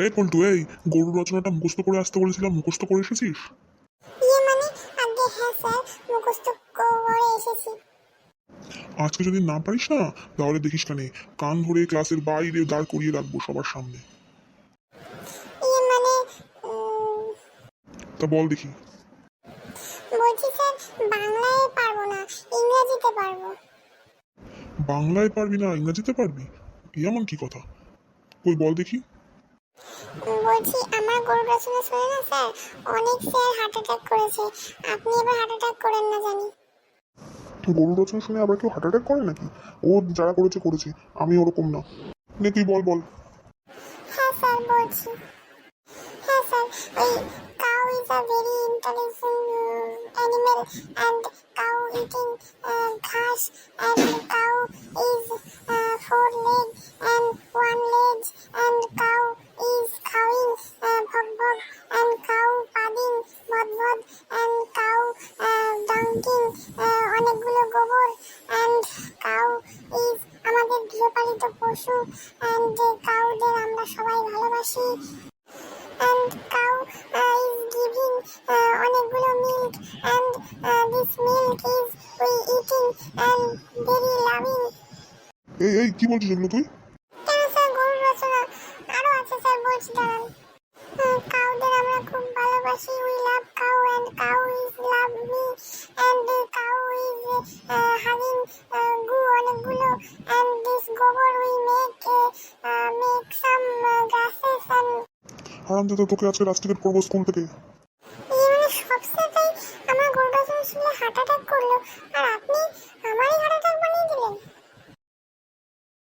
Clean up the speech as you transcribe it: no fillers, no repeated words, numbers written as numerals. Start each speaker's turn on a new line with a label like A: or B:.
A: এই পল্টু, এই গরু রচনাটা মুখস্থ করে আসতে বলেছিলাম, মুখস্থ করে এসেছিস?
B: মানে আগে হ্যাঁ স্যার, মুখস্থ করে এসেছি।
A: আজকে যদি না পারিস না, তাহলে দেখিস কানে কান ধরে ক্লাসের বাইরে দাঁড় করিয়ে রাখবো সবার সামনে।
B: মানে
A: তা বল দেখি।
B: বলছি স্যার, বাংলায় পারবো না, ইংরেজিতে পারবো।
A: বাংলায় পারবি না, ইংরেজিতে পারবি? এমন কি কথা? কই বল দেখি।
B: বলছি আমার গরু রচনা শুনে না স্যার, অনেক স্যার হার্ট অ্যাটাক করেছে। আপনি এবার হার্ট অ্যাটাক করেন না জানি।
A: গরু রচনা শুনে আবার কেউ হার্ট অ্যাটাক করে নাকি? ও যারা করেছে করেছে, আমি ওরকম না। নে তুই বল বল।
B: হ্যাঁ স্যার বলছি। হ্যাঁ স্যার, ওই cow is a very intelligent animal and cow eating ঘাস and cow is 4 leg and 1 leg and cow is khawing bhog bhog and cow padding bhod bhod and cow dunking অনেকগুলো গোবর and cow is আমাদের গৃহপালিত পশু and কাউদের আমরা সবাই ভালোবাসি and cow is giving অনেকগুলো milk and this milk is we eating and very loving.
A: এই এই কি বলছিস এগুলো তুই?
B: কেন স্যার, গরুর রচনা আরো আছে স্যার, বলছি দাঁড়ান। কাউদের আমরা খুব ভালোবাসি, we love cow and cow is love me and cow is having গু অনেকগুলো অ্যান্ড দিস গোবর we make some grasses and.
A: হারামজাদা, তোকে আজকে রাস্টিকেট করবো স্কুল থেকে।
B: মানে সবসাথেই আমার গরু রচনা শুনলে হার্ট অ্যাটাক করলো, আর